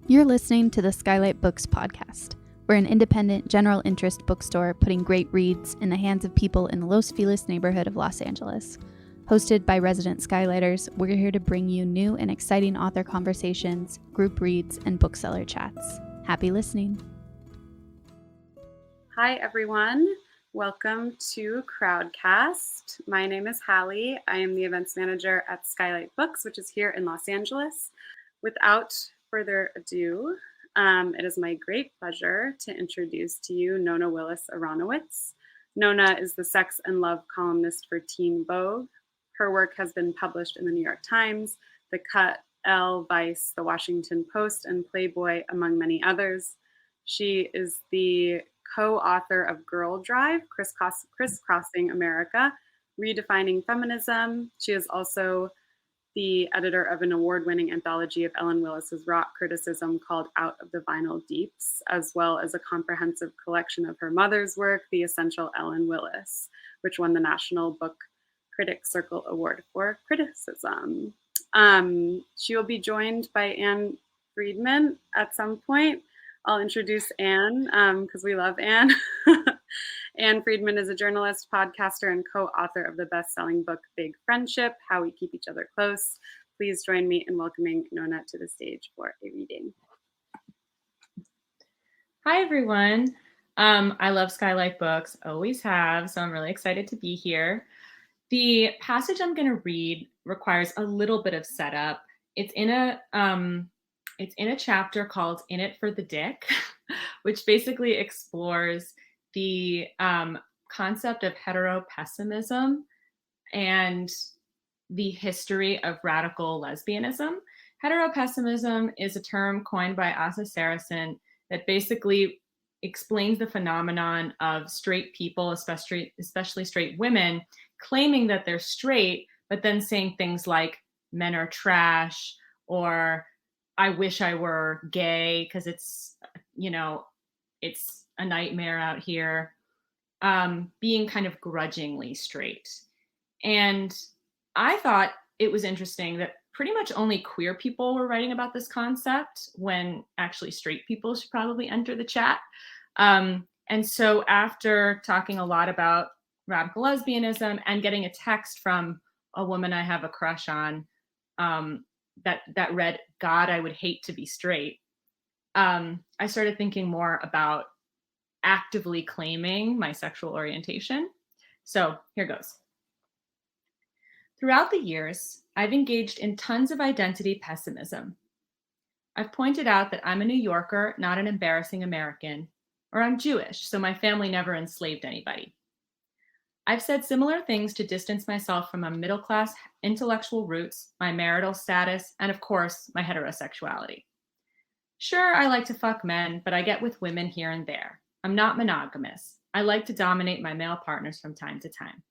You're listening to the Skylight Books podcast. We're an independent, general interest bookstore putting great reads in the hands of people in the Los Feliz neighborhood of Los Angeles. Hosted by resident Skylighters, we're here to bring you new and exciting author conversations, group reads, and bookseller chats. Happy listening. Hi, everyone. Welcome to CROWDCAST. My name is Hallie. I am the events manager at Skylight Books, which is here in Los Angeles. Without further ado, it is my great pleasure to introduce to you Nona Willis Aronowitz. Nona is the sex and love columnist for Teen Vogue. Her work has been published in the New York Times, The Cut, Elle, Vice, The Washington Post, and Playboy, among many others. She is the co-author of Girl Drive, Crisscrossing America, Redefining Feminism. She is also the editor of an award-winning anthology of Ellen Willis's rock criticism called Out of the Vinyl Deeps, as well as a comprehensive collection of her mother's work, The Essential Ellen Willis, which won the National Book Critics Circle Award for Criticism. She will be joined by Anne Friedman at some point. I'll introduce Anne because we love Anne. Anne Friedman is a journalist, podcaster, and co-author of the best-selling book, Big Friendship, How We Keep Each Other Close. Please join me in welcoming Nona to the stage for a reading. Hi, everyone. I love Skylight Books, always have, so I'm really excited to be here. The passage I'm going to read requires a little bit of setup. It's in a chapter called In It for the Dick, which basically explores the concept of heteropessimism and the history of radical lesbianism. Heteropessimism is a term coined by Asa Saracen that basically explains the phenomenon of straight people, especially straight women, claiming that they're straight, but then saying things like men are trash, or I wish I were gay because it's a nightmare out here, being kind of grudgingly straight. And I thought it was interesting that pretty much only queer people were writing about this concept when actually straight people should probably enter the chat. And so after talking a lot about radical lesbianism and getting a text from a woman I have a crush on, that read, God, I would hate to be straight. I started thinking more about actively claiming my sexual orientation. So here goes. Throughout the years, I've engaged in tons of identity pessimism. I've pointed out that I'm a New Yorker, not an embarrassing American, or I'm Jewish, so my family never enslaved anybody. I've said similar things to distance myself from my middle-class intellectual roots, my marital status, and of course, my heterosexuality. Sure, I like to fuck men, but I get with women here and there. I'm not monogamous. I like to dominate my male partners from time to time.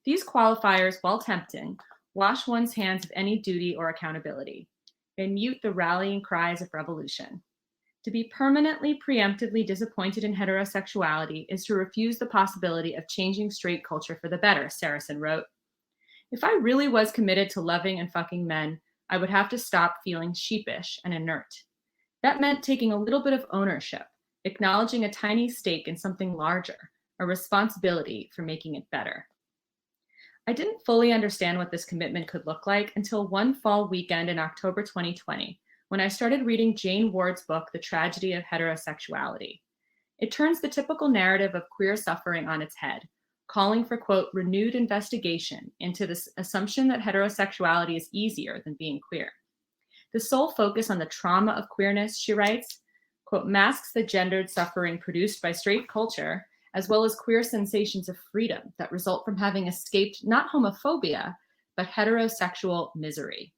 These qualifiers, while tempting, wash one's hands of any duty or accountability. They mute the rallying cries of revolution. To be permanently, preemptively disappointed in heterosexuality is to refuse the possibility of changing straight culture for the better, Saracen wrote. If I really was committed to loving and fucking men, I would have to stop feeling sheepish and inert. That meant taking a little bit of ownership, acknowledging a tiny stake in something larger, a responsibility for making it better. I didn't fully understand what this commitment could look like until one fall weekend in October 2020, when I started reading Jane Ward's book, The Tragedy of Heterosexuality. It turns the typical narrative of queer suffering on its head, calling for, quote, renewed investigation into this assumption that heterosexuality is easier than being queer. The sole focus on the trauma of queerness, she writes, quote, masks the gendered suffering produced by straight culture, as well as queer sensations of freedom that result from having escaped not homophobia, but heterosexual misery.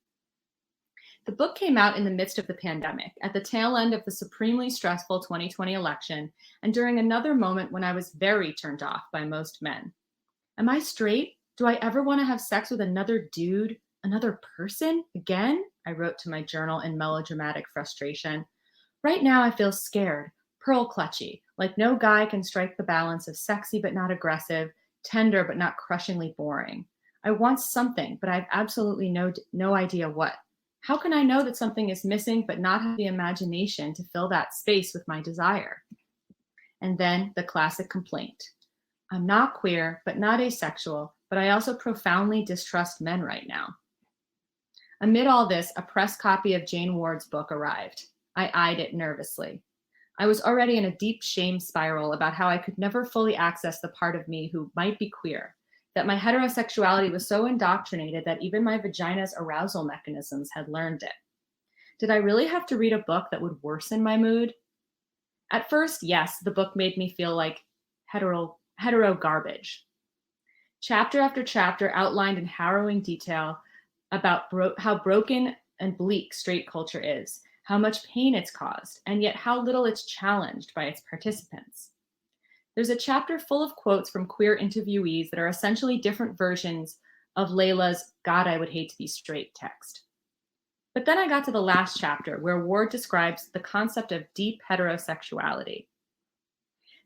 The book came out in the midst of the pandemic, at the tail end of the supremely stressful 2020 election, and during another moment when I was very turned off by most men. Am I straight? Do I ever want to have sex with another dude, another person, again? I wrote to my journal in melodramatic frustration. Right now I feel scared, pearl clutchy, like no guy can strike the balance of sexy but not aggressive, tender but not crushingly boring. I want something, but I have absolutely no idea what. How can I know that something is missing but not have the imagination to fill that space with my desire? And then the classic complaint. I'm not queer, but not asexual, but I also profoundly distrust men right now. Amid all this, a press copy of Jane Ward's book arrived. I eyed it nervously. I was already in a deep shame spiral about how I could never fully access the part of me who might be queer, that my heterosexuality was so indoctrinated that even my vagina's arousal mechanisms had learned it. Did I really have to read a book that would worsen my mood? At first, yes, the book made me feel like hetero garbage. Chapter after chapter outlined in harrowing detail about how broken and bleak straight culture is, how much pain it's caused, and yet how little it's challenged by its participants. There's a chapter full of quotes from queer interviewees that are essentially different versions of Layla's "God, I would hate to be straight" text. But then I got to the last chapter where Ward describes the concept of deep heterosexuality.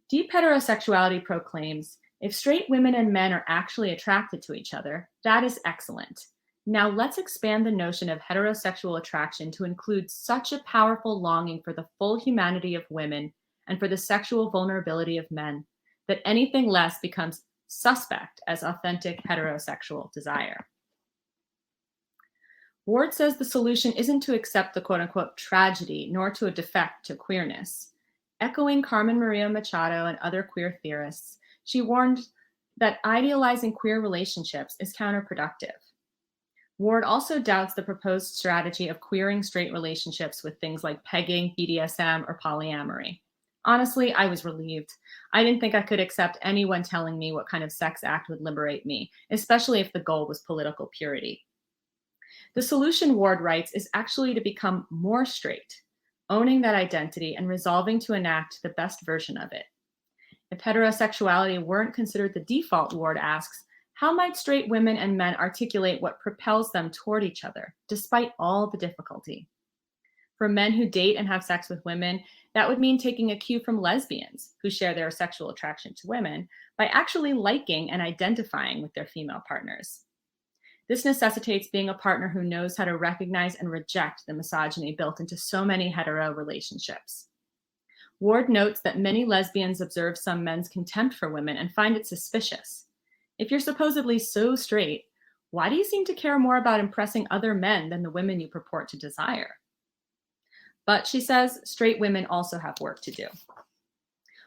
Deep heterosexuality proclaims, if straight women and men are actually attracted to each other, that is excellent. Now let's expand the notion of heterosexual attraction to include such a powerful longing for the full humanity of women and for the sexual vulnerability of men that anything less becomes suspect as authentic heterosexual desire. Ward says the solution isn't to accept the quote-unquote tragedy, nor to a defect to queerness. Echoing Carmen Maria Machado and other queer theorists, she warned that idealizing queer relationships is counterproductive. Ward also doubts the proposed strategy of queering straight relationships with things like pegging, BDSM, or polyamory. Honestly, I was relieved. I didn't think I could accept anyone telling me what kind of sex act would liberate me, especially if the goal was political purity. The solution, Ward writes, is actually to become more straight, owning that identity and resolving to enact the best version of it. If heterosexuality weren't considered the default, Ward asks, how might straight women and men articulate what propels them toward each other, despite all the difficulty? For men who date and have sex with women, that would mean taking a cue from lesbians who share their sexual attraction to women by actually liking and identifying with their female partners. This necessitates being a partner who knows how to recognize and reject the misogyny built into so many hetero relationships. Ward notes that many lesbians observe some men's contempt for women and find it suspicious. If you're supposedly so straight, why do you seem to care more about impressing other men than the women you purport to desire? But she says straight women also have work to do.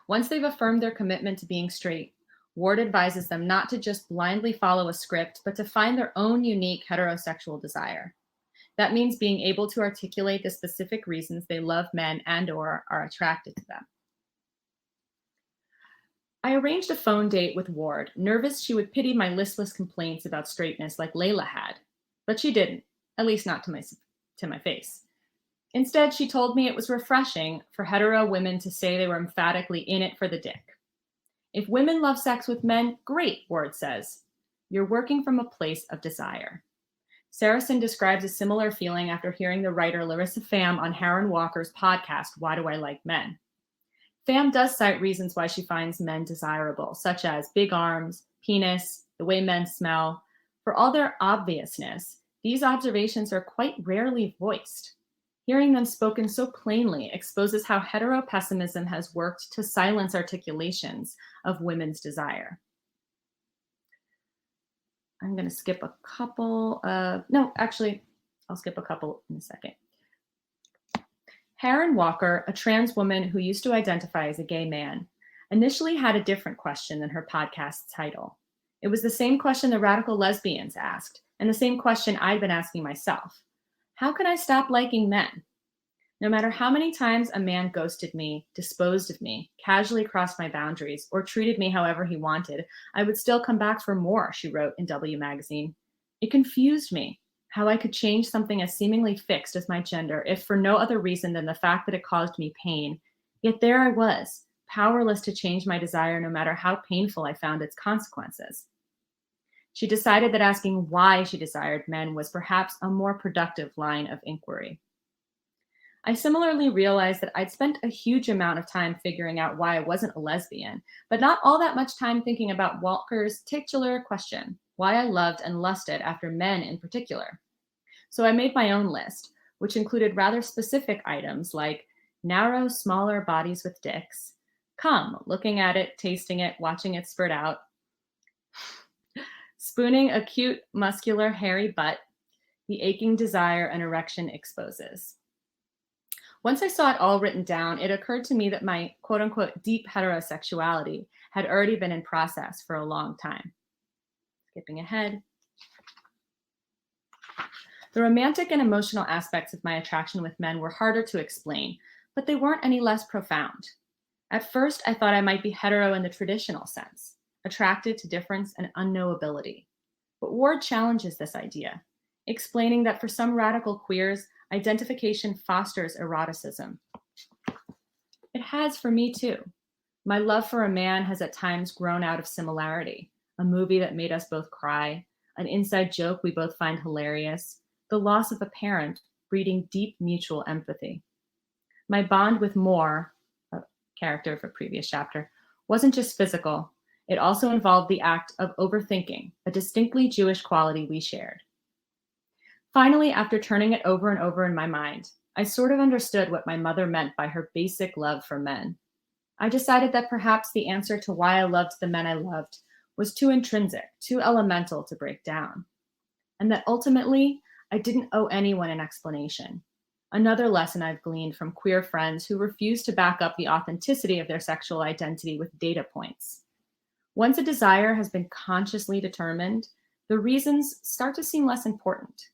Once they've affirmed their commitment to being straight, Ward advises them not to just blindly follow a script, but to find their own unique heterosexual desire. That means being able to articulate the specific reasons they love men and/or are attracted to them. I arranged a phone date with Ward, nervous she would pity my listless complaints about straightness like Layla had. But she didn't, at least not to my face. Instead, she told me it was refreshing for hetero women to say they were emphatically in it for the dick. If women love sex with men, great, Ward says. You're working from a place of desire. Saracen describes a similar feeling after hearing the writer Larissa Pham on Harron Walker's podcast, Why Do I Like Men? Pham does cite reasons why she finds men desirable, such as big arms, penis, the way men smell. For all their obviousness, these observations are quite rarely voiced. Hearing them spoken so plainly exposes how heteropessimism has worked to silence articulations of women's desire. I'm going to skip a couple. I'll skip a couple in a second. Harron Walker, a trans woman who used to identify as a gay man, initially had a different question than her podcast's title. It was the same question the radical lesbians asked, and the same question I'd been asking myself. How can I stop liking men? No matter how many times a man ghosted me, disposed of me, casually crossed my boundaries, or treated me however he wanted, I would still come back for more, she wrote in W Magazine. It confused me how I could change something as seemingly fixed as my gender, if for no other reason than the fact that it caused me pain. Yet there I was, powerless to change my desire no matter how painful I found its consequences. She decided that asking why she desired men was perhaps a more productive line of inquiry. I similarly realized that I'd spent a huge amount of time figuring out why I wasn't a lesbian, but not all that much time thinking about Walker's titular question, why I loved and lusted after men in particular. So I made my own list, which included rather specific items like narrow, smaller bodies with dicks, cum, looking at it, tasting it, watching it spurt out, spooning a cute, muscular, hairy butt, the aching desire an erection exposes. Once I saw it all written down, it occurred to me that my quote unquote deep heterosexuality had already been in process for a long time. Skipping ahead. The romantic and emotional aspects of my attraction with men were harder to explain, but they weren't any less profound. At first, I thought I might be hetero in the traditional sense, attracted to difference and unknowability. But Ward challenges this idea, explaining that for some radical queers, identification fosters eroticism. It has for me too. My love for a man has at times grown out of similarity, a movie that made us both cry, an inside joke we both find hilarious, the loss of a parent breeding deep mutual empathy. My bond with Moore, a character of a previous chapter, wasn't just physical. It also involved the act of overthinking, a distinctly Jewish quality we shared. Finally, after turning it over and over in my mind, I sort of understood what my mother meant by her basic love for men. I decided that perhaps the answer to why I loved the men I loved was too intrinsic, too elemental to break down, and that ultimately, I didn't owe anyone an explanation. Another lesson I've gleaned from queer friends who refuse to back up the authenticity of their sexual identity with data points. Once a desire has been consciously determined, the reasons start to seem less important.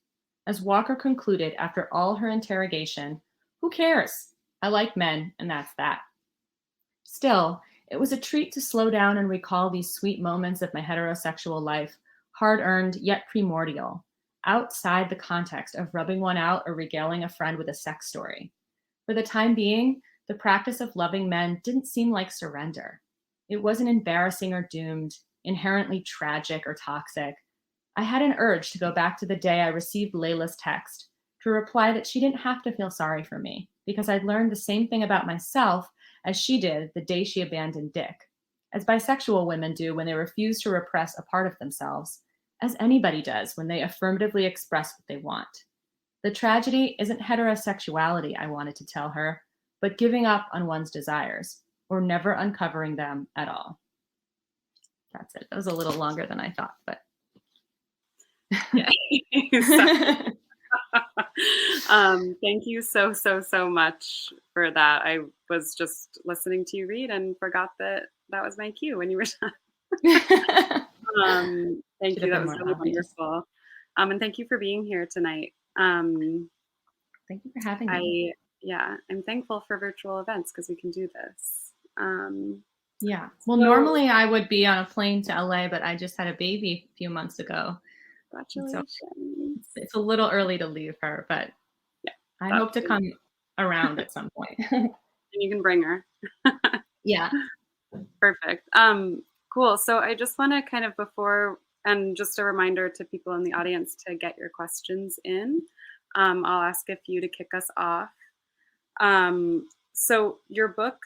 As Walker concluded after all her interrogation, who cares? I like men, and that's that. Still, it was a treat to slow down and recall these sweet moments of my heterosexual life, hard-earned yet primordial, outside the context of rubbing one out or regaling a friend with a sex story. For the time being, the practice of loving men didn't seem like surrender. It wasn't embarrassing or doomed, inherently tragic or toxic. I had an urge to go back to the day I received Layla's text, to reply that she didn't have to feel sorry for me, because I'd learned the same thing about myself as she did the day she abandoned Dick, as bisexual women do when they refuse to repress a part of themselves, as anybody does when they affirmatively express what they want. The tragedy isn't heterosexuality, I wanted to tell her, but giving up on one's desires, or never uncovering them at all. That's it. That was a little longer than I thought, but. Yeah. Thank you so much for that. I was just listening to you read and forgot that was my cue when you were done. Thank you. That was really wonderful. And thank you for being here tonight. Thank you for having me. I'm thankful for virtual events because we can do this. Yeah. Well, normally I would be on a plane to LA, but I just had a baby a few months ago. Congratulations. So it's a little early to leave her, but yeah, I hope to come around at some point. And you can bring her. Yeah. Perfect. Cool. So I just want to kind of and just a reminder to people in the audience to get your questions in. I'll ask a few to kick us off. So your book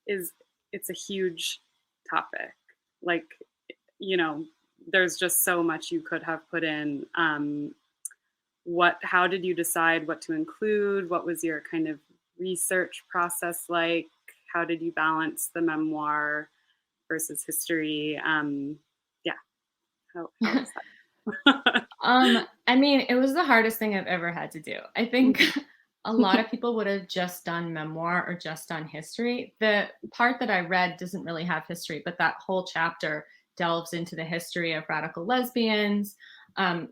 it's a huge topic. Like, there's just so much you could have put in. How did you decide what to include? What was your kind of research process like? How did you balance the memoir versus history? How was that? I mean, it was the hardest thing I've ever had to do. I think a lot of people would have just done memoir or just done history. The part that I read doesn't really have history, but that whole chapter delves into the history of radical lesbians,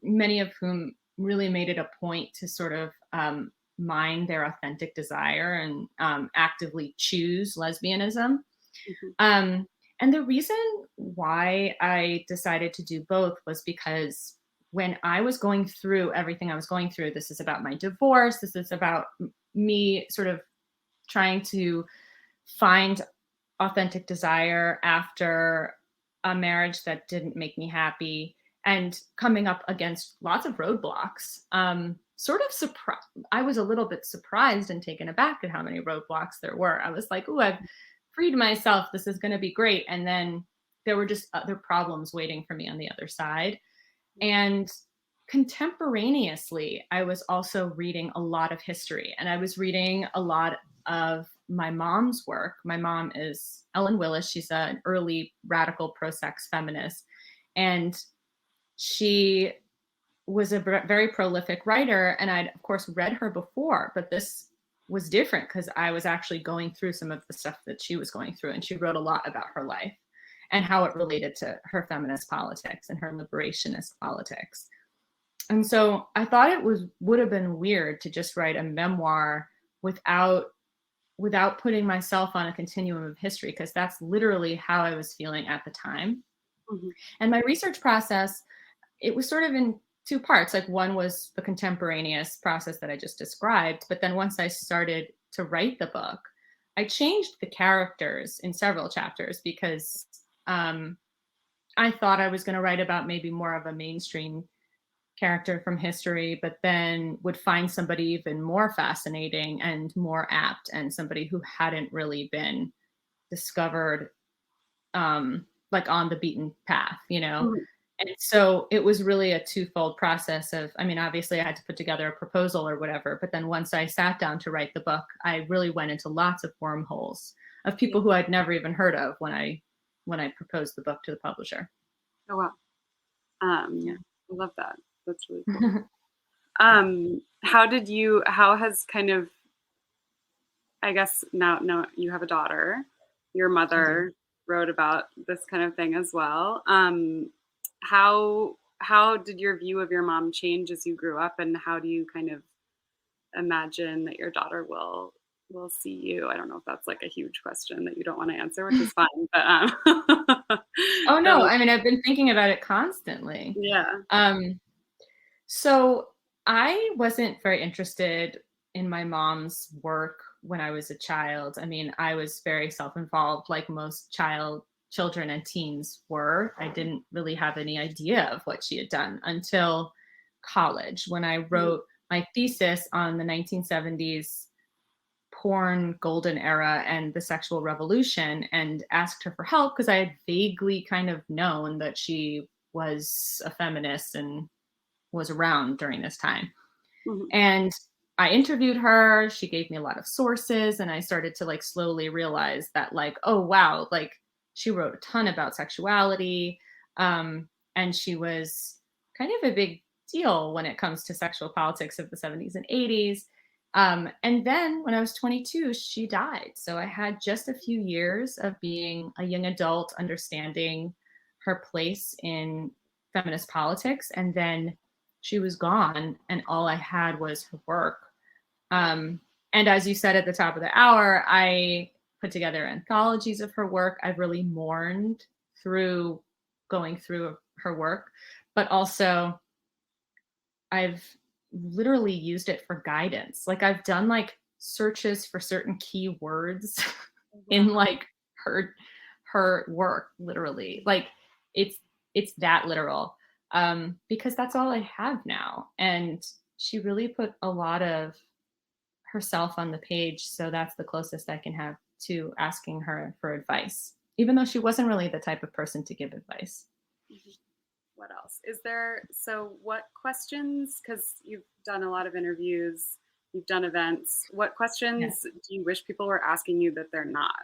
many of whom really made it a point to sort of mine their authentic desire and actively choose lesbianism. Mm-hmm. And the reason why I decided to do both was because when I was going through everything I was going through, this is about my divorce, this is about me sort of trying to find authentic desire after a marriage that didn't make me happy and coming up against lots of roadblocks. I was a little bit surprised and taken aback at how many roadblocks there were. I was like, I've freed myself. This is going to be great. And then there were just other problems waiting for me on the other side. And contemporaneously, I was also reading a lot of history, and I was reading a lot of my mom's work. My mom is Ellen Willis. She's an early radical pro-sex feminist, and she was a very prolific writer. And I'd, of course, read her before, but this was different because I was actually going through some of the stuff that she was going through. And she wrote a lot about her life and how it related to her feminist politics and her liberationist politics. And so I thought it would have been weird to just write a memoir without putting myself on a continuum of history, because that's literally how I was feeling at the time. Mm-hmm. And my research process, it was sort of in two parts. Like, one was the contemporaneous process that I just described, but then once I started to write the book, I changed the characters in several chapters because I thought I was going to write about maybe more of a mainstream character from history, but then would find somebody even more fascinating and more apt, and somebody who hadn't really been discovered like on the beaten path, you know? Mm-hmm. And so it was really a twofold process of, I mean, obviously I had to put together a proposal or whatever, but then once I sat down to write the book, I really went into lots of wormholes of people who I'd never even heard of when I proposed the book to the publisher. Oh, wow. Yeah, I love that. That's really cool. How has kind of, I guess now you have a daughter, your mother wrote about this kind of thing as well. How did your view of your mom change as you grew up, and how do you kind of imagine that your daughter will see you? I don't know if that's like a huge question that you don't want to answer, which is fine, but oh no, I mean, I've been thinking about it constantly. Yeah. So I wasn't very interested in my mom's work when I was a child. I mean, I was very self-involved, like most children and teens were. I didn't really have any idea of what she had done until college, when I wrote my thesis on the 1970s porn golden era and the sexual revolution, and asked her for help because I had vaguely kind of known that she was a feminist and was around during this time. Mm-hmm. And I interviewed her. She gave me a lot of sources, and I started to like slowly realize that, like, oh wow, like she wrote a ton about sexuality, and she was kind of a big deal when it comes to sexual politics of the 70s and 80s. And then when I was 22, she died. So I had just a few years of being a young adult, understanding her place in feminist politics, and then she was gone, and all I had was her work. And as you said at the top of the hour, I put together anthologies of her work. I've really mourned through going through her work, but also I've literally used it for guidance. Like, I've done like searches for certain keywords in like her work, literally. Like, it's that literal. Because that's all I have now. And she really put a lot of herself on the page. So that's the closest I can have to asking her for advice, even though she wasn't really the type of person to give advice. What else is there? So what questions, because you've done a lot of interviews, you've done events, what questions do you wish people were asking you that they're not?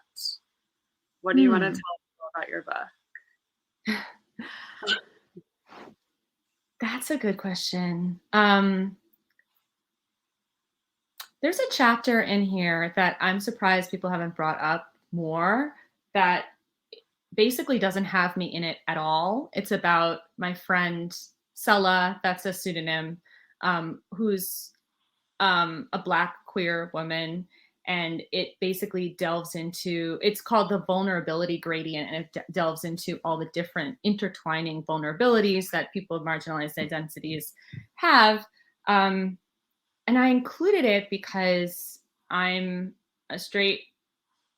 What do you want to tell people about your book? That's a good question. There's a chapter in here that I'm surprised people haven't brought up more, that basically doesn't have me in it at all. It's about my friend Sella, that's a pseudonym, who's a Black queer woman. And it basically delves into, it's called the vulnerability gradient, and it delves into all the different intertwining vulnerabilities that people of marginalized identities have. And I included it because I'm a straight,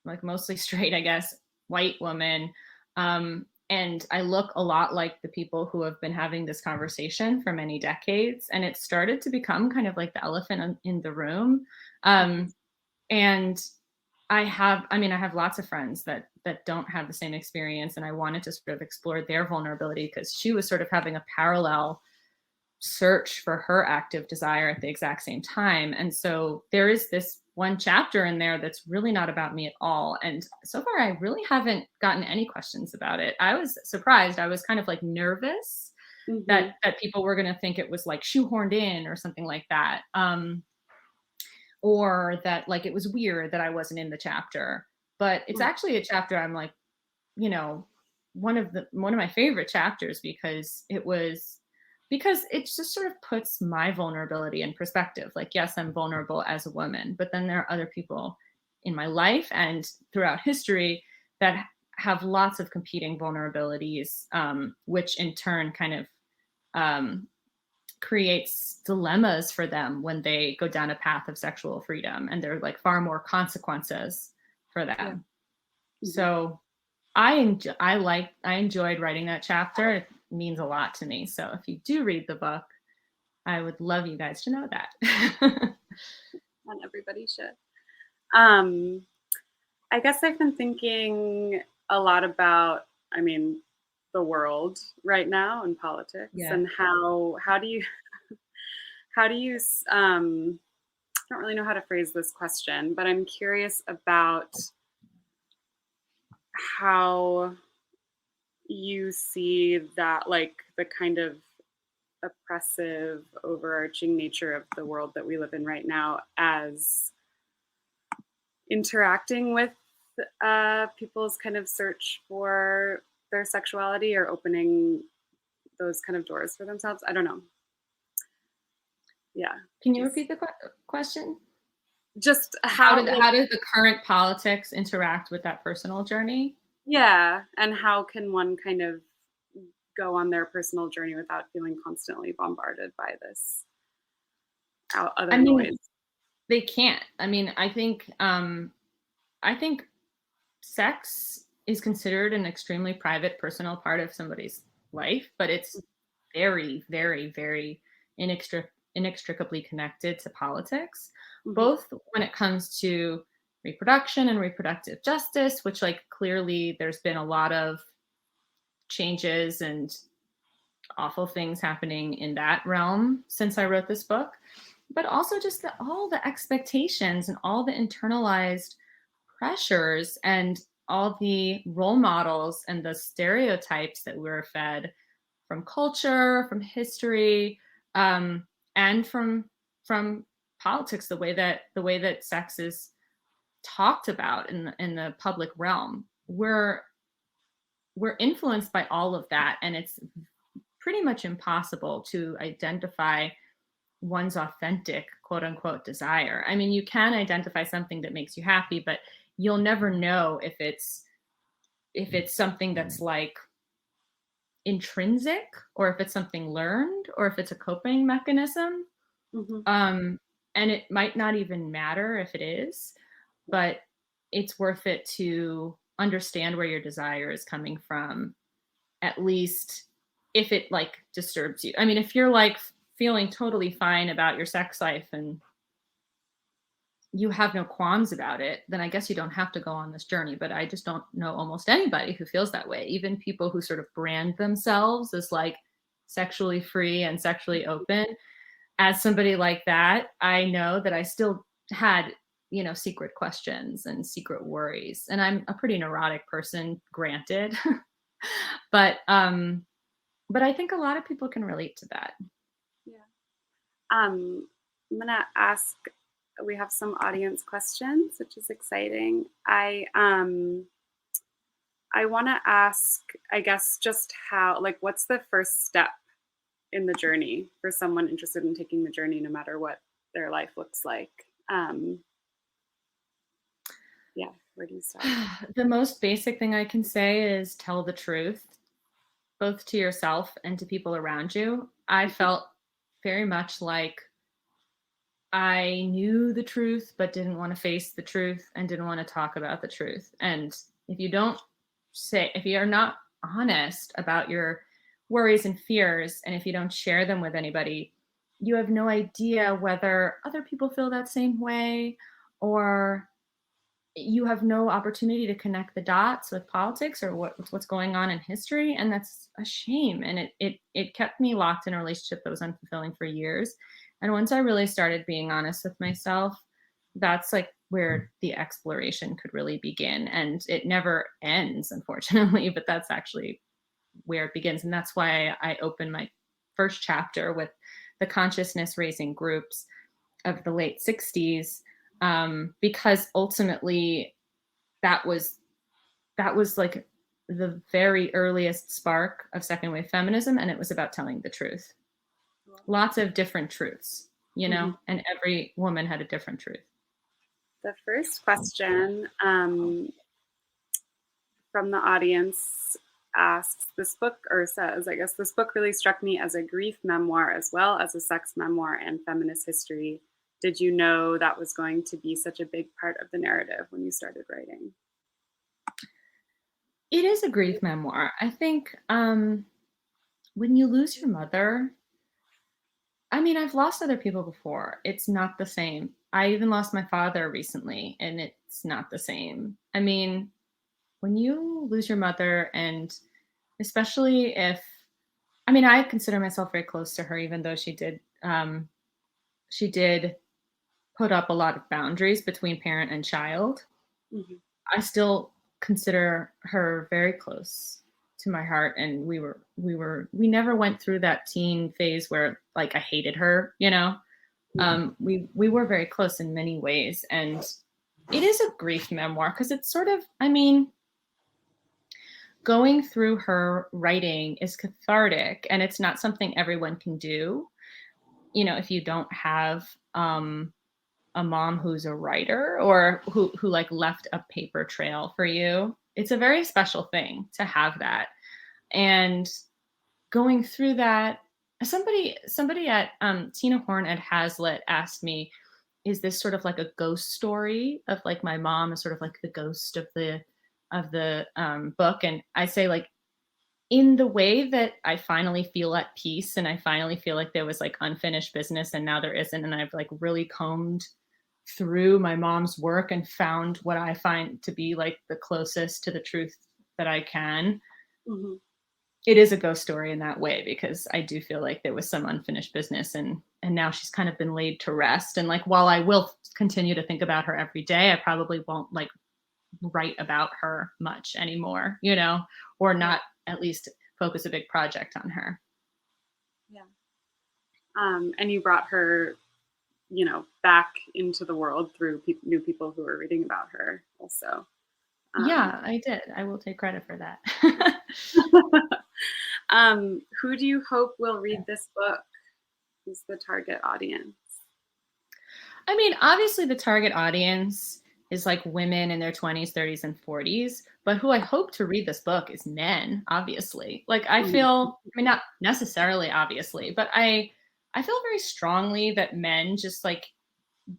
like mostly straight, I guess, white woman. And I look a lot like the people who have been having this conversation for many decades. And it started to become kind of like the elephant in the room. And I have lots of friends that don't have the same experience. And I wanted to sort of explore their vulnerability, because she was sort of having a parallel search for her active desire at the exact same time. And so there is this one chapter in there that's really not about me at all. And so far, I really haven't gotten any questions about it. I was surprised. I was kind of like nervous that people were going to think it was like shoehorned in or something like that. Or that like it was weird that I wasn't in the chapter. But it's actually a chapter I'm like, you know, one of my favorite chapters because it just sort of puts my vulnerability in perspective. Like, yes, I'm vulnerable as a woman, but then there are other people in my life and throughout history that have lots of competing vulnerabilities, which in turn kind of creates dilemmas for them when they go down a path of sexual freedom, and there are like far more consequences for them. Yeah. So I enjoyed writing that chapter. It means a lot to me. So if you do read the book, I would love you guys to know that. And everybody should. I guess I've been thinking a lot about, the world right now and politics, and how do you I don't really know how to phrase this question, but I'm curious about how you see that, like, the kind of oppressive, overarching nature of the world that we live in right now as interacting with people's kind of search for their sexuality or opening those kind of doors for themselves. I don't know. Yeah. Can you repeat the question? Just how did the current politics interact with that personal journey? Yeah. And how can one kind of go on their personal journey without feeling constantly bombarded by this other noise? They can't. I think sex is considered an extremely private, personal part of somebody's life, but it's very, very, very inextricably connected to politics, both when it comes to reproduction and reproductive justice, which, like, clearly there's been a lot of changes and awful things happening in that realm since I wrote this book, but also just all the expectations and all the internalized pressures and all the role models and the stereotypes that we're fed from culture, from history, and from politics, the way that sex is talked about in the public realm. We're influenced by all of that, and it's pretty much impossible to identify one's authentic, quote unquote, desire. You can identify something that makes you happy, but you'll never know if it's something that's like intrinsic, or if it's something learned, or if it's a coping mechanism. And it might not even matter if it is, but it's worth it to understand where your desire is coming from, at least if it like disturbs you. If you're like feeling totally fine about your sex life and you have no qualms about it, then I guess you don't have to go on this journey. But I just don't know almost anybody who feels that way. Even people who sort of brand themselves as like sexually free and sexually open. As somebody like that, I know that I still had, secret questions and secret worries. And I'm a pretty neurotic person, granted. But I think a lot of people can relate to that. Yeah. I'm gonna ask. We have some audience questions, which is exciting. I want to ask, I guess, just how, like, what's the first step in the journey for someone interested in taking the journey, no matter what their life looks like? Yeah, where do you start? The most basic thing I can say is tell the truth, both to yourself and to people around you. I felt very much like I knew the truth, but didn't want to face the truth and didn't want to talk about the truth. And if you are not honest about your worries and fears, and if you don't share them with anybody, you have no idea whether other people feel that same way, or you have no opportunity to connect the dots with politics or what's going on in history, and that's a shame. And it kept me locked in a relationship that was unfulfilling for years. And once I really started being honest with myself, that's like where the exploration could really begin. And it never ends, unfortunately, but that's actually where it begins. And that's why I opened my first chapter with the consciousness raising groups of the late 60s, because ultimately that was like the very earliest spark of second wave feminism, and it was about telling the truth. Lots of different truths, and every woman had a different truth. The first question from the audience asks, this book, or says, I guess, this book really struck me as a grief memoir as well as a sex memoir and feminist history. Did you know that was going to be such a big part of the narrative when you started writing? It is a grief memoir. I think when you lose your mother, I mean, I've lost other people before. It's not the same. I even lost my father recently, and it's not the same. I mean, when you lose your mother, and especially if, I mean, I consider myself very close to her, even though she did put up a lot of boundaries between parent and child. Mm-hmm. I still consider her very close to my heart, and we never went through that teen phase where like I hated her, Yeah. we were very close in many ways. And it is a grief memoir because it's sort of, I mean, going through her writing is cathartic, and it's not something everyone can do. If you don't have a mom who's a writer or who like left a paper trail for you, it's a very special thing to have that. And going through that, somebody at Tina Horn at Hazlitt asked me, is this sort of like a ghost story of like my mom is sort of like the ghost of the book? And I say, like, in the way that I finally feel at peace and I finally feel like there was like unfinished business and now there isn't, and I've like really combed through my mom's work and found what I find to be like the closest to the truth that I can. Mm-hmm. It is a ghost story in that way, because I do feel like there was some unfinished business, and now she's kind of been laid to rest. And like, while I will continue to think about her every day, I probably won't like write about her much anymore, or not at least focus a big project on her. Yeah. And you brought her, back into the world through new people who were reading about her also. Yeah, I did. I will take credit for that. Who do you hope will read this book? Who's the target audience? I mean, obviously the target audience is like women in their 20s, 30s, and 40s. But who I hope to read this book is men, obviously. Like, I feel, I mean, not necessarily obviously, but I feel very strongly that men just like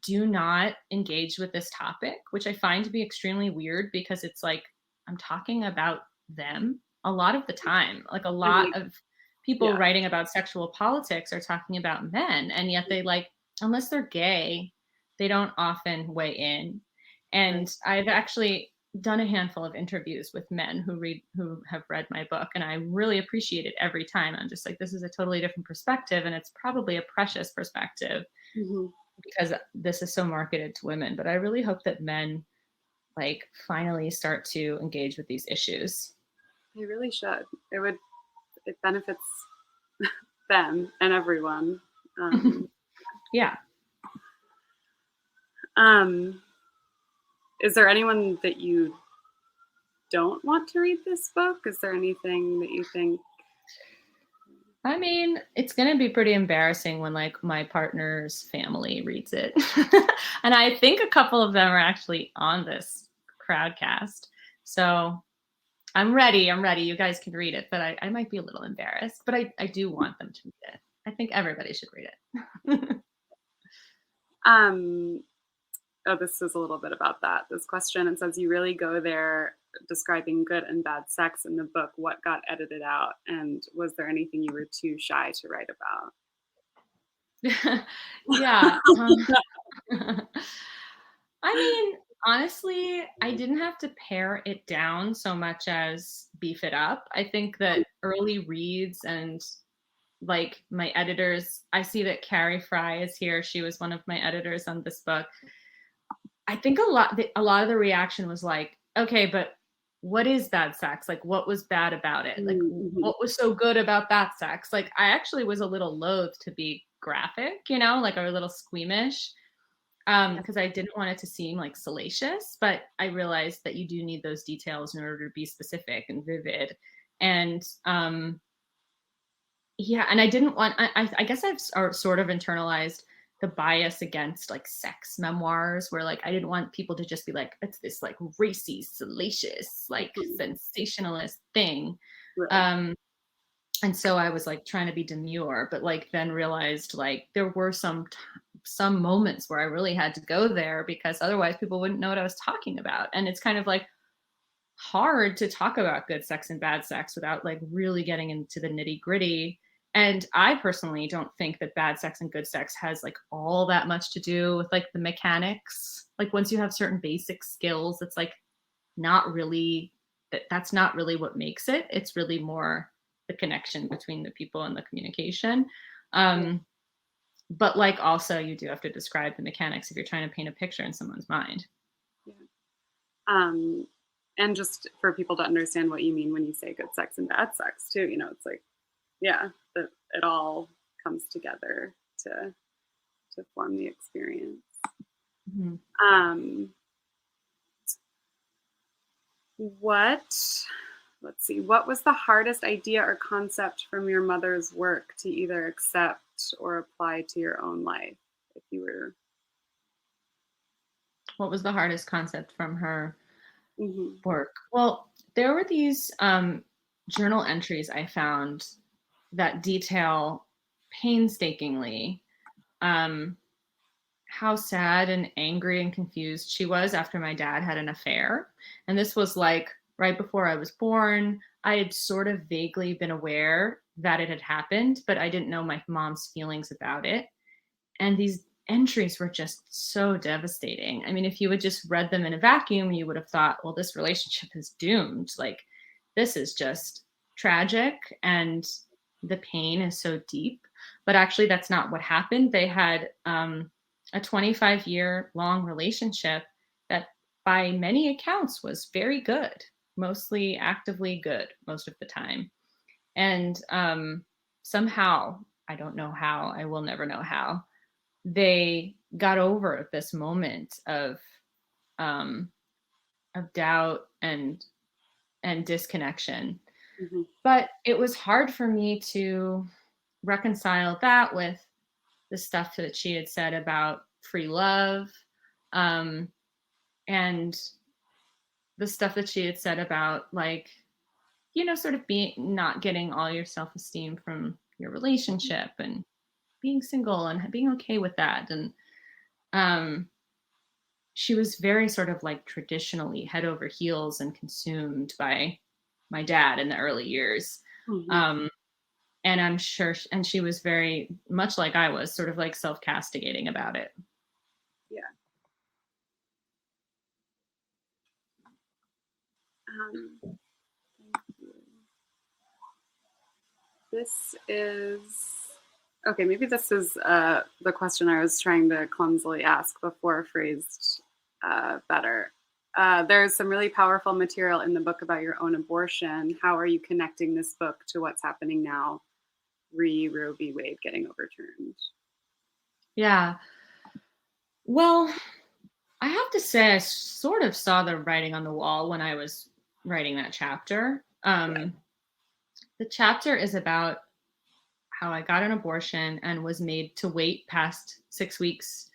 do not engage with this topic, which I find to be extremely weird, because it's like I'm talking about them a lot of the time. Like, a lot of people writing about sexual politics are talking about men, and yet they like, unless they're gay, they don't often weigh in. And I've actually done a handful of interviews with men who have read my book, and I really appreciate it every time. I'm just like, this is a totally different perspective, and it's probably a precious perspective. Mm-hmm. Because this is so marketed to women. But I really hope that men like finally start to engage with these issues. They really should. It benefits them and everyone. Yeah. Is there anyone that you don't want to read this book? Is there anything that you think? I mean, it's going to be pretty embarrassing when like my partner's family reads it. And I think a couple of them are actually on this CROWDCAST. So I'm ready. You guys can read it, but I might be a little embarrassed, but I do want them to read it. I think everybody should read it. This is a little bit about that. This question, it says, you really go there describing good and bad sex in the book. What got edited out? And was there anything you were too shy to write about? Yeah. I mean, Honestly, I didn't have to pare it down so much as beef it up. I think that early reads and like my editors, I see that Carrie Fry is here. She was one of my editors on this book. I think a lot of the reaction was like, okay, but what is bad sex? Like, what was bad about it? Like, Mm-hmm. what was so good about that sex? Like, I actually was a little loath to be graphic, like a little squeamish, because I didn't want it to seem like salacious, but I realized that you do need those details in order to be specific and vivid. And yeah, and I didn't want, I guess I've sort of internalized the bias against like sex memoirs where like I didn't want people to just be like, it's this like racy, salacious, like sensationalist thing. Right. And so I was like trying to be demure, but like then realized like there were some moments where I really had to go there because otherwise people wouldn't know what I was talking about. And it's kind of like hard to talk about good sex and bad sex without like really getting into the nitty gritty. And I personally don't think that bad sex and good sex has like all that much to do with like the mechanics. Like once you have certain basic skills, it's like not really, that's not really what makes it. It's really more the connection between the people and the communication. But like also you do have to describe the mechanics if you're trying to paint a picture in someone's mind. Yeah. And just for people to understand what you mean when you say good sex and bad sex too, it's like, yeah, that it all comes together to form the experience. Mm-hmm. What was the hardest idea or concept from your mother's work to either accept or apply to your own life? If you were, what was the hardest concept from her mm-hmm. work? Well, there were these journal entries I found that detail painstakingly how sad and angry and confused she was after my dad had an affair. And this was like right before I was born. I had sort of vaguely been aware that it had happened, but I didn't know my mom's feelings about it. And these entries were just so devastating. I mean, if you had just read them in a vacuum, you would have thought, well, this relationship is doomed. Like, this is just tragic and the pain is so deep. But actually, that's not what happened. They had a 25-year-long relationship that by many accounts was very good, mostly actively good most of the time. And somehow, I don't know how, I will never know how, they got over this moment of doubt and disconnection. Mm-hmm. But it was hard for me to reconcile that with the stuff that she had said about free love, and the stuff that she had said about like, sort of being not getting all your self-esteem from your relationship and being single and being okay with that. And she was very sort of like traditionally head over heels and consumed by my dad in the early years. Mm-hmm. And I'm sure, and she was very much like I was, sort of like self-castigating about it. Yeah. Thank you. This is, okay, maybe this is the question I was trying to clumsily ask before phrased better. There's some really powerful material in the book about your own abortion. How are you connecting this book to what's happening now? Roe v. Wade getting overturned. Yeah. Well, I have to say I sort of saw the writing on the wall when I was writing that chapter. The chapter is about how I got an abortion and was made to wait past 6 weeks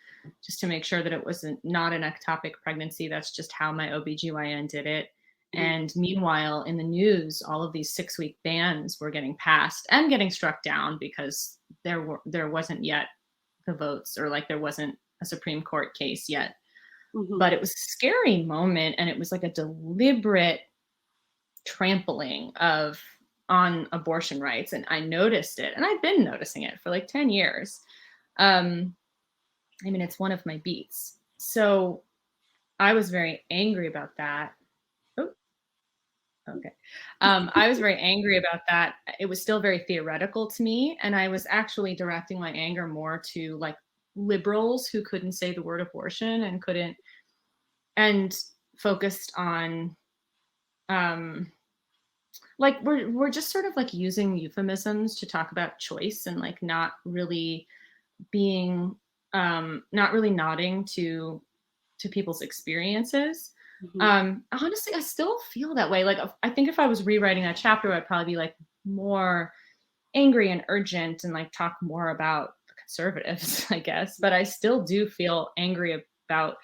just to make sure that it was not an ectopic pregnancy. That's just how my OBGYN did it. And meanwhile, in the news, all of these 6-week bans were getting passed and getting struck down because there wasn't yet the votes, or like there wasn't a Supreme Court case yet. Mm-hmm. But it was a scary moment, and it was like a deliberate trampling on abortion rights. And I noticed it, and I've been noticing it for like 10 years. I mean, it's one of my beats. So I was very angry about that. Oh, okay. I was very angry about that. It was still very theoretical to me. And I was actually directing my anger more to like liberals who couldn't say the word abortion and focused on, like we're just sort of like using euphemisms to talk about choice and like not really being, not really nodding to people's experiences. Honestly, I still feel that way. Like, I think if I was rewriting that chapter, I'd probably be like more angry and urgent and like talk more about the conservatives, I guess. But I still do feel angry about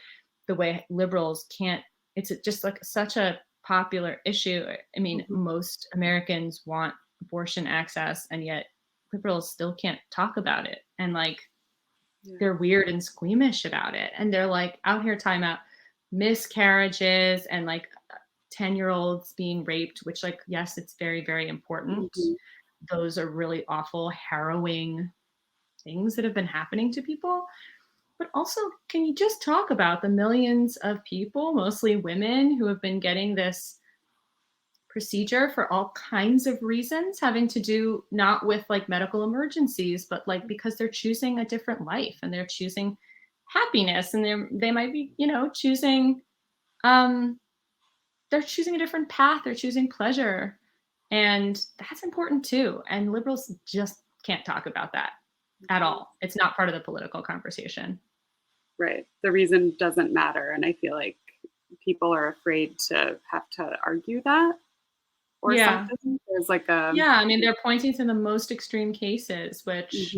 the way liberals can't, it's just like such a popular issue. I mean, most Americans want abortion access, and yet liberals still can't talk about it. And like, they're weird and squeamish about it. And they're like out here talking about miscarriages and like 10-year-olds being raped, which like, yes, it's very, very important. Those are really awful, harrowing things that have been happening to people. But also, can you just talk about the millions of people, mostly women, who have been getting this procedure for all kinds of reasons, having to do not with like medical emergencies, but like because they're choosing a different life and they're choosing happiness, and they might be, choosing, they're choosing a different path, they're choosing pleasure. And that's important too. And liberals just can't talk about that at all. It's not part of the political conversation. Right. The reason doesn't matter. And I feel like people are afraid to have to argue that or something. There's like a... Yeah, I mean, they're pointing to the most extreme cases, which,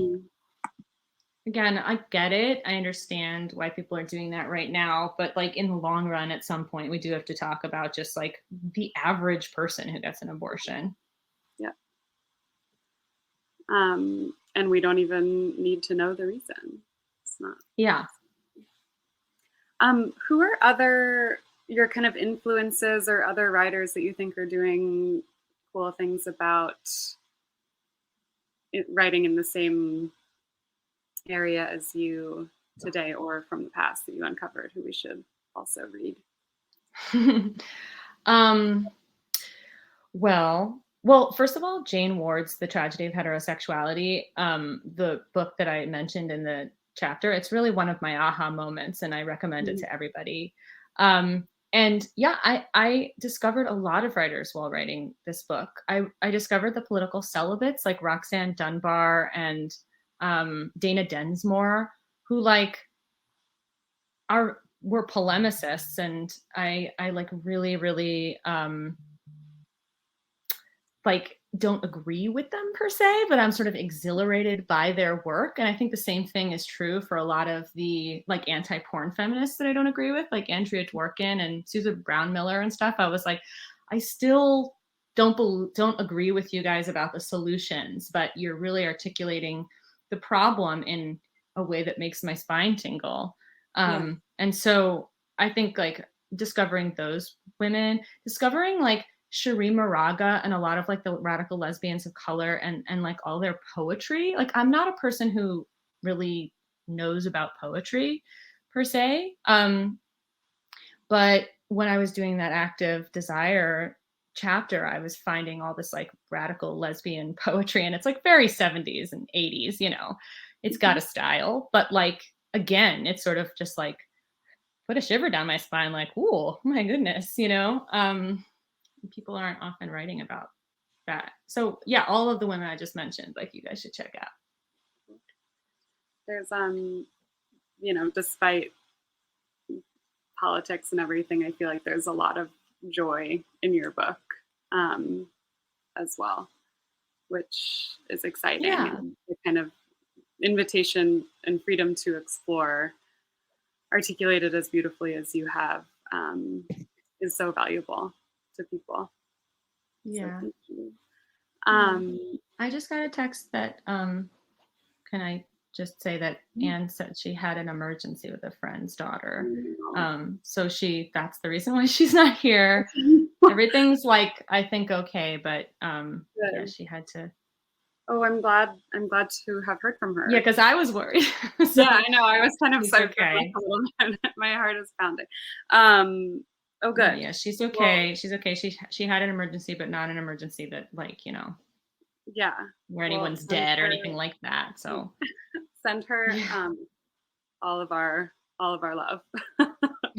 again, I get it. I understand why people are doing that right now. But like in the long run, at some point, we do have to talk about just like the average person who gets an abortion. Yeah. And we don't even need to know the reason. It's not. Yeah. Who are your kind of influences or other writers that you think are doing cool things about writing in the same area as you today, or from the past that you uncovered, who we should also read? Well, first of all, Jane Ward's The Tragedy of Heterosexuality, the book that I mentioned in the chapter, it's really one of my aha moments, and I recommend it to everybody. And yeah, I discovered a lot of writers while writing this book. I discovered the political celibates like Roxanne Dunbar and Dana Densmore, who like were polemicists, and I like really, really like don't agree with them per se, but I'm sort of exhilarated by their work. And I think the same thing is true for a lot of the like anti-porn feminists that I don't agree with, like Andrea Dworkin and Susan Brown Miller and stuff. I was like, I still don't agree with you guys about the solutions, but you're really articulating the problem in a way that makes my spine tingle. And so I think like discovering those women, discovering like Cherie Moraga and a lot of like the radical lesbians of color and like all their poetry. Like, I'm not a person who really knows about poetry per se. But when I was doing that active desire chapter, I was finding all this like radical lesbian poetry, and it's like very 70s and 80s, it's got a style, but like, again, it's sort of just like put a shiver down my spine, like, oh my goodness, people aren't often writing about that. So yeah, all of the women I just mentioned, like, you guys should check out. There's, despite politics and everything, I feel like there's a lot of joy in your book as well, which is exciting. Yeah. And the kind of invitation and freedom to explore, articulated as beautifully as you have, is so valuable to people. Yeah. So thank you. I just got a text that can I just say that Anne said she had an emergency with a friend's daughter. So that's the reason why she's not here. Everything's like, I think, okay, but yeah, she had to Oh, I'm glad to have heard from her. Yeah, because I was worried. So, yeah, I know. I was kind of okay. a little bit. My heart is pounding. Oh, good. Yeah, she's okay. Well, she's okay. She had an emergency, but not an emergency that, yeah, where anyone's dead or anything like that. So send her all of our love.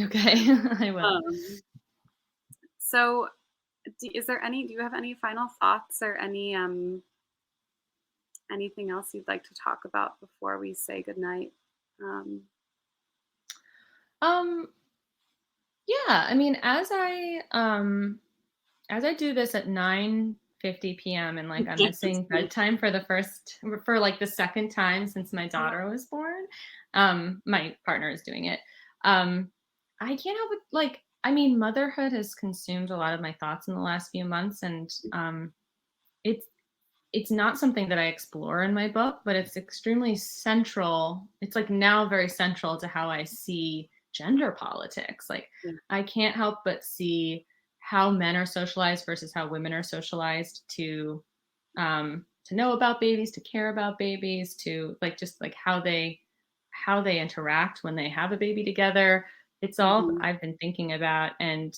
Okay, I will. So, do you have any final thoughts or anything else you'd like to talk about before we say goodnight? Yeah, I mean, as I do this at 9:50 p.m. and I'm missing bedtime for the second time since my daughter was born. My partner is doing it. I can't help it. Motherhood has consumed a lot of my thoughts in the last few months, and it's not something that I explore in my book, but it's extremely central. It's now very central to how I see gender politics. I can't help but see how men are socialized versus how women are socialized to know about babies, to care about babies, to how they interact when they have a baby together. It's all I've been thinking about. And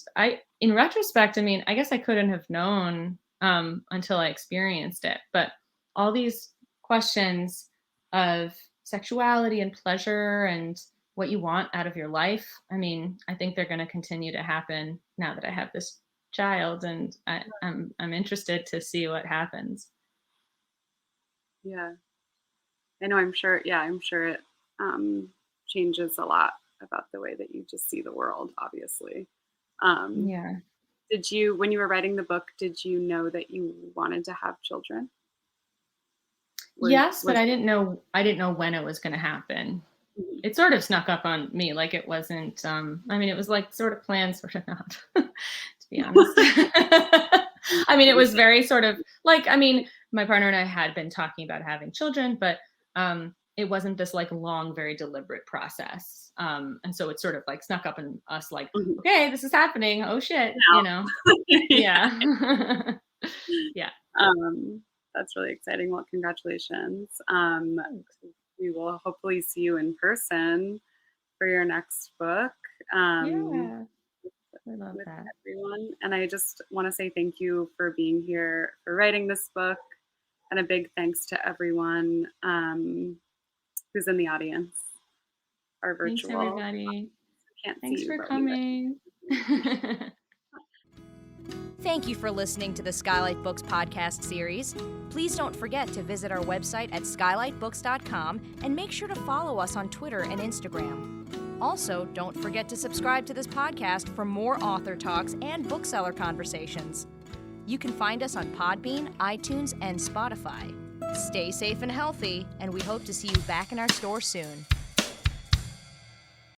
in retrospect, I guess I couldn't have known until I experienced it. But all these questions of sexuality and pleasure and what you want out of your life, I think they're going to continue to happen now that I have this child, and I'm interested to see what happens. Yeah, I know. I'm sure it changes a lot about the way that you just see the world, obviously. Yeah. Did you, when you were writing the book, did you know that you wanted to have children? Yes, but I didn't know when it was going to happen. Mm-hmm. It sort of snuck up on me. It wasn't, it was sort of planned, sort of not, to be honest. It was very sort of my partner and I had been talking about having children, but it wasn't this long, very deliberate process. And so it sort of snuck up on us okay, this is happening. Oh shit, Yeah. Yeah. Yeah. That's really exciting. Well, congratulations. We will hopefully see you in person for your next book. Yeah. I love that. Everyone. And I just want to say thank you for being here, for writing this book, and a big thanks to everyone who's in the audience, our virtual. Thanks, everybody. Thanks for coming. Thank you for listening to the Skylight Books podcast series. Please don't forget to visit our website at skylightbooks.com and make sure to follow us on Twitter and Instagram. Also, don't forget to subscribe to this podcast for more author talks and bookseller conversations. You can find us on Podbean, iTunes, and Spotify. Stay safe and healthy, and we hope to see you back in our store soon.